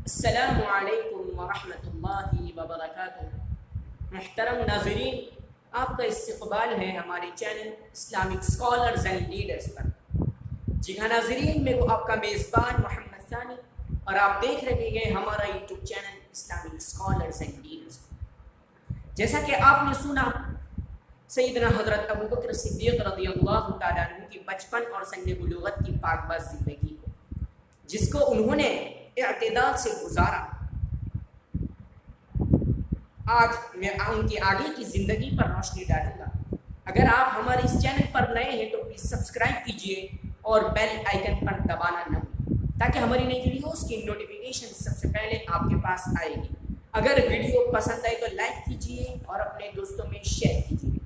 السلام علیکم ورحمۃ اللہ وبرکاتہ۔ محترم ناظرین، آپ کا استقبال ہے ہمارے channel Islamic scholars and leaders پر۔ جی ہاں ناظرین، میں وہ آپ کا میزبان محمد ثانی اور آپ دیکھ رہے ہیں ہمارا YouTube channel Islamic scholars and leaders. جیسا کہ آپ نے سنا، سیدنا حضرت ابوبکر صدیق رضی اللہ تعالیٰ عنہ کی بچپن اور سن بلوغت کی پاک باز زندگی، جس کو انہوں نے اعتدال سے گزارا، آج میں ان کی آگے کی زندگی پر روشنی ڈالوں گا۔ اگر آپ ہمارے اس چینل پر نئے ہیں تو پلیز سبسکرائب کیجئے اور بیل آئیکن پر دبانا نہ بھولیں تاکہ ہماری نئی ویڈیوز کی نوٹیفیکیشن سب سے پہلے آپ کے پاس آئے گی۔ اگر ویڈیو پسند آئے تو لائک کیجئے اور اپنے دوستوں میں شیئر کیجئے۔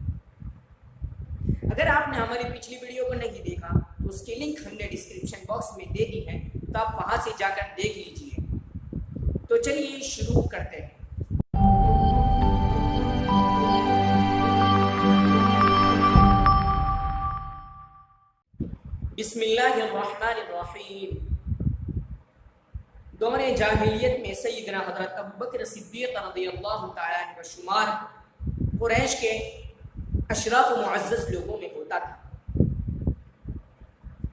اگر آپ نے ہماری پچھلی ویڈیو کو نہیں دیکھا تو اس کی لنک ہم نے ڈسکرپشن باکس میں دے دی ہے، تو آپ وہاں سے جا کر دیکھ لیجئے۔ تو چلیے شروع کرتے ہیں۔ بسم اللہ الرحمن الرحیم۔ دور جاہلیت میں سیدنا حضرت ابوبکر صدیق رضی اللہ تعالیٰ عنہ کا شمار قریش کے اشراف و معزز لوگوں میں ہوتا تھا۔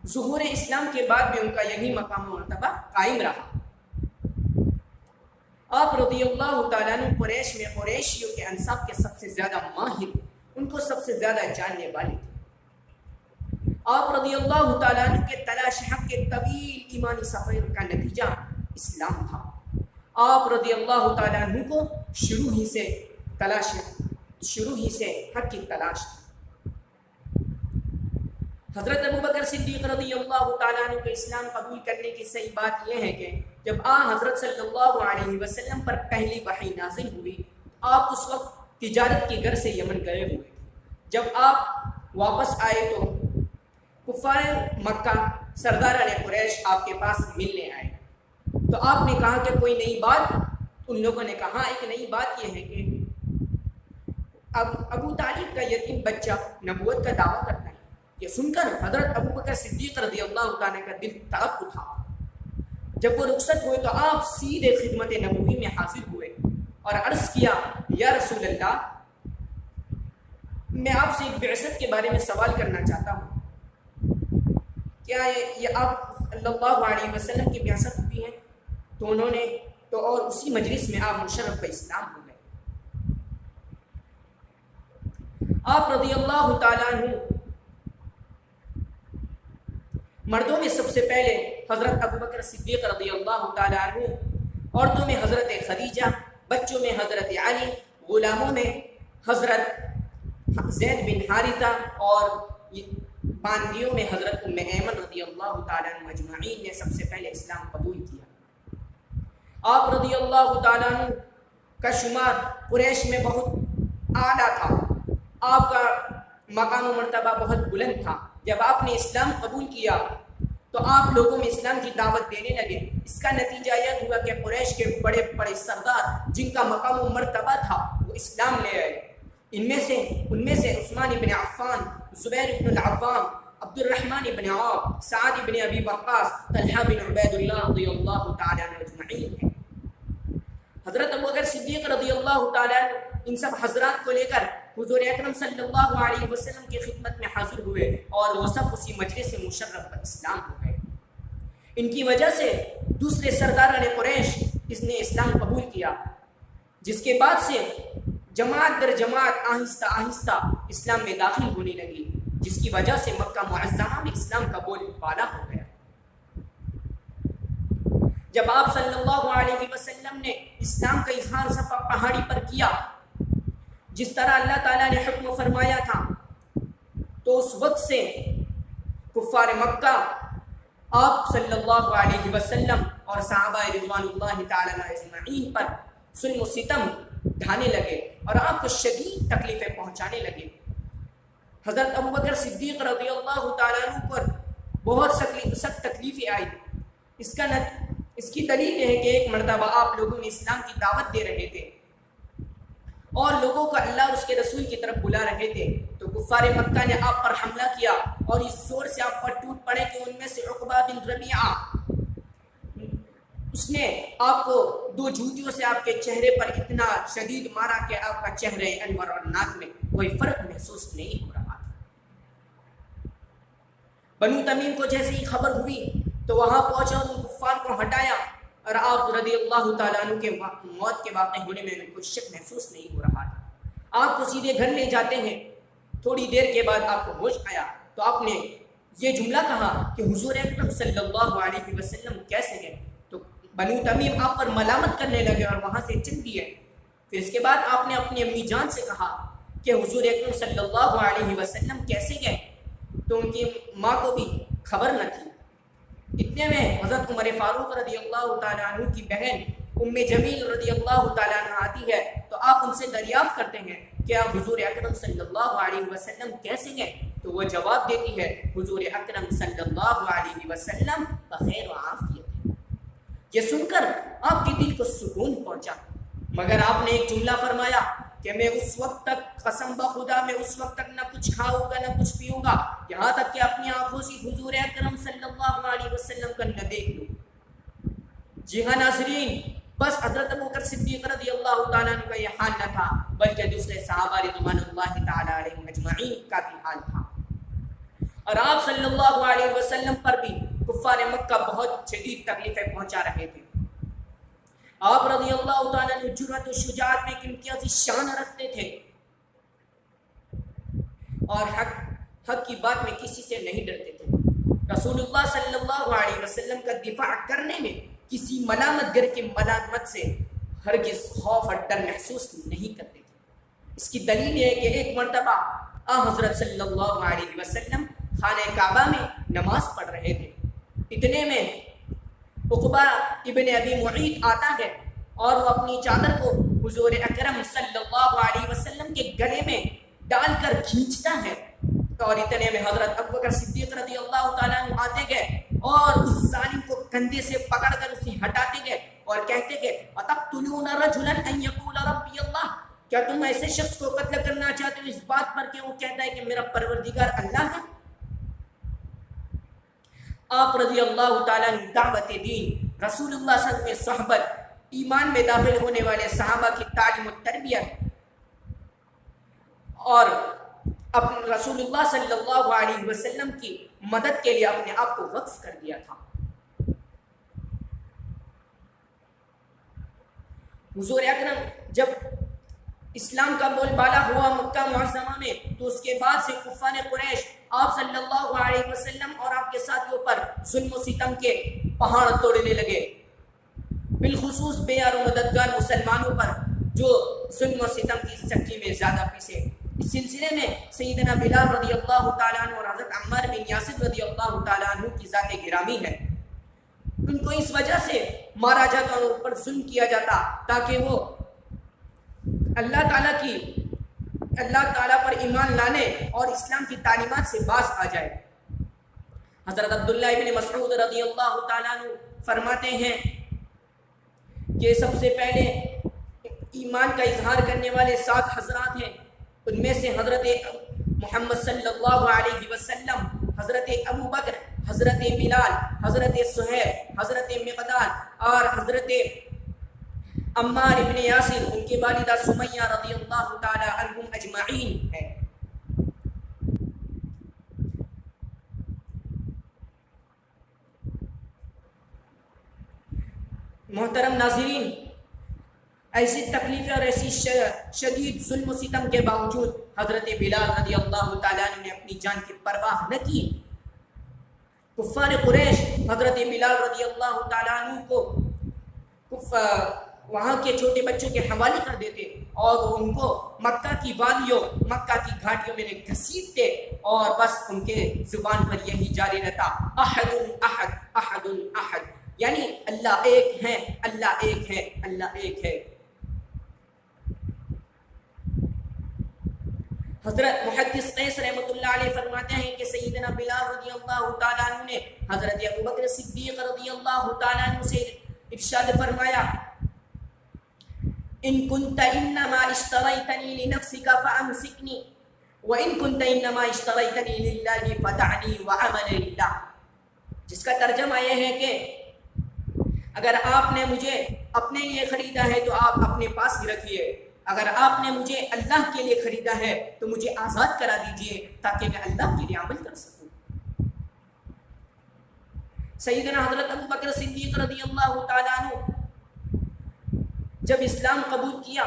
ظہور اسلام کے بعد بھی ان کا یہی مقام و مرتبہ قائم رہا۔ آپ رضی اللہ تعالیٰ عنہ قریش میں قریشیوں کے انصاف کے سب سے زیادہ ماہر، ان کو سب سے زیادہ جاننے والے تھے۔ آپ رضی اللہ تعالیٰ عنہ کے تلاش حق کے طویل ایمانی سفر کا نتیجہ اسلام تھا۔ آپ رضی اللہ تعالیٰ عنہ کو شروع ہی سے حق کی تلاش تھی۔ حضرت ابوبکر صدیق رضی اللہ تعالیٰ عنہ کے اسلام قبول کرنے کی صحیح بات یہ ہے کہ جب حضرت صلی اللہ علیہ وسلم پر پہلی وحی نازل ہوئی، آپ اس وقت تجارت کی غرض سے یمن گئے ہوئے تھے۔ جب آپ واپس آئے تو کفار مکہ سرداران قریش آپ کے پاس ملنے آئے، تو آپ نے کہا کہ کوئی نئی بات؟ ان لوگوں نے کہا ایک نئی بات یہ ہے کہ اب ابو طالب کا یتیم بچہ نبوت کا دعویٰ کرتا ہے۔ یہ سن کر حضرت ابوبکر صدیق رضی اللہ تعالیٰ کا دل تڑپ اٹھا۔ جب وہ رخصت ہوئے تو آپ سیدھے خدمت نبوی میں حاضر ہوئے اور عرض کیا، یا رسول اللہ، میں آپ سے ایک بعثت کے بارے میں سوال کرنا چاہتا ہوں، کیا یہ آپ صلی اللہ علیہ وسلم کی بعثت ہوئی ہے؟ تو انہوں نے اور اسی مجلس میں آپ مشرف اسلام ہو گئے۔ آپ رضی اللہ تعالیٰ عنہ مردوں میں سب سے پہلے حضرت ابوبکر صدیق رضی اللہ تعالیٰ عنہ، عورتوں میں حضرت خدیجہ، بچوں میں حضرت علی، غلاموں میں حضرت زید بن حارثہ اور باندیوں میں حضرت ام ایمن رضی اللہ تعالیٰ عنہ اجمعین نے سب سے پہلے اسلام قبول کیا۔ آپ رضی اللہ تعالیٰ عنہ کا شمار قریش میں بہت اعلیٰ تھا، آپ کا مقام و مرتبہ بہت بلند تھا۔ جب آپ نے اسلام قبول کیا تو آپ لوگوں میں اسلام کی دعوت دینے لگے۔ اس کا نتیجہ یہ ہوا کہ قریش کے بڑے بڑے سردار جن کا مقام و مرتبہ تھا وہ اسلام لے آئے۔ ان میں سے عثمان بن عفان، زبیر بن العوام، عبد الرحمن بن عوف، سعد بن ابی وقاص، طلحہ بن عبید اللہ رضی اللہ تعالیٰ عنہ اجمعین ہیں۔ حضرت ابوبکر صدیق رضی اللہ تعالیٰ عنہ ان سب حضرات کو لے کر حضور اکرم صلی اللہ علیہ وسلم کی خدمت میں حاضر ہوئے اور وہ سب اسی مجلس سے مشرف اسلام ہو گئے۔ ان کی وجہ سے دوسرے سرداران قریش اس نے اسلام قبول کیا، جس کے بعد سے جماعت در جماعت آہستہ آہستہ اسلام میں داخل ہونے لگی، جس کی وجہ سے مکہ معظمہ میں اسلام کا بول بالا ہو گیا۔ جب آپ صلی اللہ علیہ وسلم نے اسلام کا اظہار صفا پہاڑی پر کیا، جس طرح اللہ تعالیٰ نے حکم فرمایا تھا، تو اس وقت سے کفار مکہ آپ صلی اللہ علیہ وسلم اور صحابہ رضوان اللہ تعالیٰ اجمعین پر ظلم و ستم ڈھانے لگے اور آپ کو شدید تکلیفیں پہنچانے لگے۔ حضرت ابوبکر صدیق رضی اللہ تعالیٰ عنہ پر بہت سخت تکلیفیں آئی۔ اس کی دلیل یہ ہے کہ ایک مرتبہ آپ لوگوں میں اسلام کی دعوت دے رہے تھے اور لوگوں کو اللہ اور اس کے رسول کی طرف بلا رہے تھے، تو کفار مکہ نے آپ پر حملہ کیا اور اس زور سے آپ پر ٹوٹ پڑے کہ ان میں سے عقبہ بن ربیعہ اس نے آپ کو 2 جوتیوں سے آپ کے چہرے پر اتنا شدید مارا کہ آپ کا چہرے انور اور ناک میں کوئی فرق محسوس نہیں ہو رہا تھا۔ بنو تمیم کو جیسے ہی خبر ہوئی تو وہاں پہنچا اور ان کفار کو ہٹایا، اور آپ رضی اللہ تعالیٰ عنہ کے موت کے واقع ہونے میں ان کو شک محسوس نہیں ہو رہا تھا۔ آپ کو سیدھے گھر لے جاتے ہیں، تھوڑی دیر کے بعد آپ کو ہوش آیا تو آپ نے یہ جملہ کہا کہ حضور اکرم صلی اللہ علیہ وسلم کیسے ہیں؟ تو بنو تمیم آپ پر ملامت کرنے لگے اور وہاں سے چل دیے۔ پھر اس کے بعد آپ نے اپنی امی جان سے کہا کہ حضور اکرم صلی اللہ علیہ وسلم کیسے گئے؟ تو ان کی ماں کو بھی خبر نہ تھی۔ اتنے میں حضرت عمر فاروق رضی اللہ تعالیٰ عنہ کی بہن ام جمیل رضی اللہ تعالیٰ عنہ آتی ہے تو آپ ان سے دریافت کرتے ہیں کہ آپ حضور اکرم صلی اللہ علیہ وسلم کیسے گئے؟ تو وہ جواب دیتی ہے حضور اکرم صلی اللہ علیہ وسلم بخیر و عافیت۔ یہ سن کر آپ کے دل کو سکون پہنچا، مگر آپ نے ایک جملہ فرمایا کہ میں اس وقت تک قسم بخدا میں اس وقت تک نہ کچھ کھاؤں گا نہ کچھ پیوں گا یہاں تک کہ اپنی آنکھوں سے حضور اکرم صلی اللہ علیہ وسلم کا نہ دیکھ لوں۔ جی ہاں ناظرین، بس حضرت ابوبکر صدیق رضی اللہ تعالیٰ عنہ کا یہ حال نہ تھا بلکہ دوسرے صحابہ رضوان اللہ تعالیٰ علیہم اجمعین کا بھی حال تھا، اور آپ صلی اللہ علیہ وسلم پر بھی کفار مکہ بہت شدید تکلیفیں پہنچا رہے تھے۔ آپ رضی اللہ تعالیٰ عنہ جرأت و شجاعت میں ایک امتیازی شان رکھتے تھے اور حق کی بات میں کسی سے نہیں ڈرتے تھے۔ رسول اللہ صلی اللہ علیہ وسلم کا دفاع کرنے میں کسی ملامت گر کی ملامت سے ہرگز خوف اور ڈر محسوس نہیں کرتے تھے۔ اس کی دلیل یہ ہے کہ ایک مرتبہ حضرت صلی اللہ علیہ وسلم خانہ کعبہ میں نماز پڑھ رہے تھے، اتنے میں عقبہ ابن ابی معیط آتا ہے اور وہ اپنی چادر کو حضور اکرم صلی اللہ علیہ وسلم کے گلے میں ڈال کر کھینچتا ہے، اور اتنے میں حضرت ابوبکر صدیق رضی اللہ تعالیٰ عنہ آتے گئے اور اس ظالم کو کندھے سے پکڑ کر اسے ہٹاتے گئے اور کہتے گئے اتقتلون رجلا ان یقول ربی اللہ، کیا تم ایسے شخص کو قتل کرنا چاہتے ہو اس بات پر کہ وہ کہتا ہے کہ میرا پروردگار اللہ ہے؟ آپ رضی اللہ تعالیٰ عنہ دعوت دین، رسول اللہ صلی اللہ علیہ وسلم صحبت، ایمان میں داخل ہونے والے صحابہ کی تعلیم و تربیت اور رسول اللہ صلی اللہ علیہ وسلم کی مدد کے لیے اپنے آپ کو وقف کر دیا تھا۔ حضور اکرم جب اسلام کا بول بالا ہوا مکہ معظمہ میں تو اس کے بعد سے کفار قریش آپ صلی اللہ علیہ وسلم اور آپ کے ساتھیوں پر ظلم و ستم کے پہاڑ توڑنے لگے، بالخصوص بے یار و مددگار مسلمانوں پر جو ظلم و ستم کی چکی میں زیادہ پیسے۔ اس سلسلے میں سیدنا بلال رضی اللہ تعالیٰ عنہ اور حضرت عمار بن یاسر رضی اللہ تعالیٰ عنہ کی ذات گرامی ہے، ان کو اس وجہ سے مارا جاتا اور ان پر ظلم کیا جاتا تاکہ وہ اللہ تعالیٰ پر ایمان لانے اور اسلام کی تعلیمات سے باز آ جائے۔ حضرت عبداللہ ابن مسعود رضی اللہ تعالیٰ عنہ فرماتے ہیں کہ سب سے پہلے ایمان کا اظہار کرنے والے 7 حضرات ہیں، ان میں سے حضرت محمد صلی اللہ علیہ وسلم، حضرت ابو بکر، حضرت بلال، حضرت سہیل، حضرت مقداد اور حضرت عمار ابن یاسر، ان کی والدہ سمیہ رضی اللہ تعالی عنہم اجمعین ہے۔ محترم ناظرین، ایسی تکلیفیں اور ایسی شدید ظلم و ستم کے باوجود حضرت بلال رضی اللہ تعالیٰ عنہ نے اپنی جان کی پرواہ نہ کی۔ کفار قریش حضرت بلال رضی اللہ تعالیٰ عنہ کو وہاں کے چھوٹے بچوں کے حوالے کر دیتے اور ان کو مکہ کی وادیوں، مکہ کی گھاٹیوں میں گھسیٹتے اور بس ان کے زبان پر یہی جاری رہتا، احد احد احد احد، یعنی اللہ ایک ہے، اللہ ایک ہے، اللہ ایک ہے۔ حضرت محدث قیس رحمۃ اللہ علیہ فرماتے ہیں کہ سیدنا بلال رضی اللہ تعالیٰ عنہ نے حضرت ابوبکر صدیق رضی اللہ تعالیٰ عنہ سے ارشاد فرمایا، ان كنت انما اشتريتني لنفسك فامسكني وان كنت انما اشتريتني لله فدعني وعمل لله، جس کا ترجمہ یہ ہے کہ اگر آپ نے مجھے اپنے لیے خریدا ہے تو آپ اپنے پاس ہی رکھیے، اگر آپ نے مجھے اللہ کے لیے خریدا ہے تو مجھے آزاد کرا دیجئے تاکہ میں اللہ کے لیے عمل کر سکوں۔ سیدنا حضرت ابوبکر صدیق رضی اللہ تعالیٰ عنہ جب اسلام قبول کیا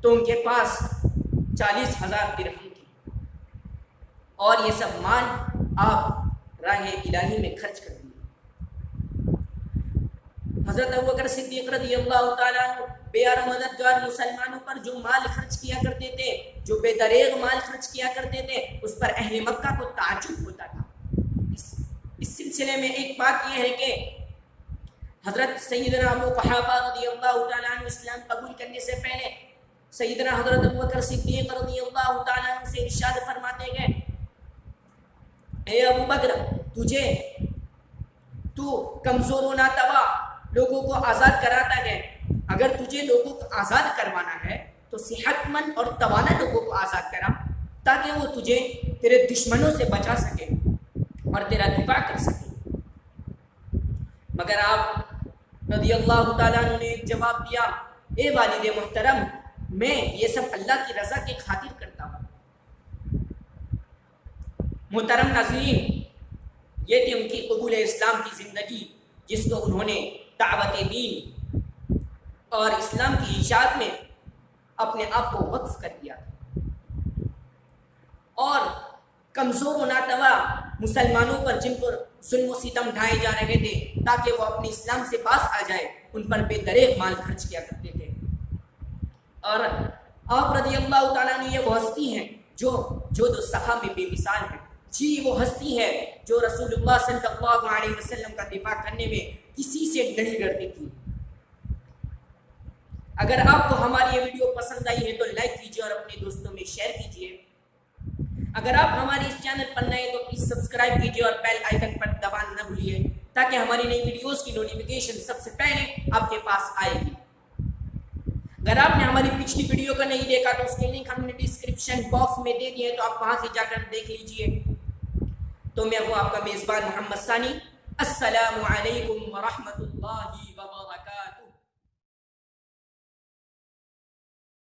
تو ان کے پاس 40,000 درہم تھی، اور یہ سب مال آپ راہ الہی میں خرچ کر دیے۔ حضرت ابوبکر صدیق رضی اللہ تعالیٰ عنہ بے یار مددگار مسلمانوں پر جو مال خرچ کیا کرتے تھے، جو بے دریغ مال خرچ کیا کرتے تھے، اس پر اہل مکہ کو تعجب ہوتا تھا۔ اس سلسلے میں ایک بات یہ ہے کہ حضرت سیدنا ابو قحافہ رضی اللہ تعالیٰ عنہ اسلام قبول کرنے سے پہلے سیدنا حضرت ابوبکر صدیق رضی اللہ تعالیٰ عنہ سے ارشاد فرماتے گئے، اے ابو بکر، تو کمزور و ناتوا لوگوں کو آزاد کراتا ہے، اگر تجھے لوگوں کو آزاد کروانا ہے تو صحت مند اور توانا لوگوں کو آزاد کرا تاکہ وہ تجھے تیرے دشمنوں سے بچا سکے اور تیرا دفاع کر سکے۔ مگر آپ رضی اللہ تعالیٰ عنہ نے ایک جواب دیا، اے والد محترم، میں یہ سب اللہ کی رضا کے خاطر کرتا ہوں۔ محترم ناظرین، یہ تھی ان کی قبول اسلام کی زندگی، جس کو انہوں نے دعوت دین اور اسلام کی اشاعت میں اپنے آپ کو وقف کر دیا تھا، اور کمزور و ناتوا مسلمانوں پر جن پر ظلم و ستم ڈھائے جا رہے تھے تاکہ وہ اپنے اسلام سے باز آ جائے، ان پر بے دریغ مال خرچ کیا کرتے تھے۔ اور آپ رضی اللہ تعالیٰ نے یہ وہ ہستی ہیں جو سخا میں بے مثال ہے، جی وہ ہستی ہے جو رسول اللہ صلی اللہ علیہ وسلم کا دفاع کرنے میں کسی سے نہیں ڈرتی تھی۔ اگر آپ کو ہماری یہ ویڈیو پسند آئی ہے تو لائک کیجیے اور اپنے دوستوں میں شیئر کیجیے۔ اگر آپ ہمارے اس چینل پر نئے تو پلیز سبسکرائب کیجیے اور بیل آئیکن پر دبانا نہ بھولیے تاکہ ہماری نئی ویڈیوز کی نوٹیفیکیشن سب سے پہلے آپ کے پاس آئے گی۔ اگر آپ نے ہماری پچھلی ویڈیو کو نہیں دیکھا تو اس کے لنک ہم نے ڈسکرپشن باکس میں دے دیے، تو آپ وہاں سے جا کر دیکھ لیجیے۔ تو میں ہوں آپ کا میزبان محمد ثانی۔ السلام علیکم ورحمۃ اللہ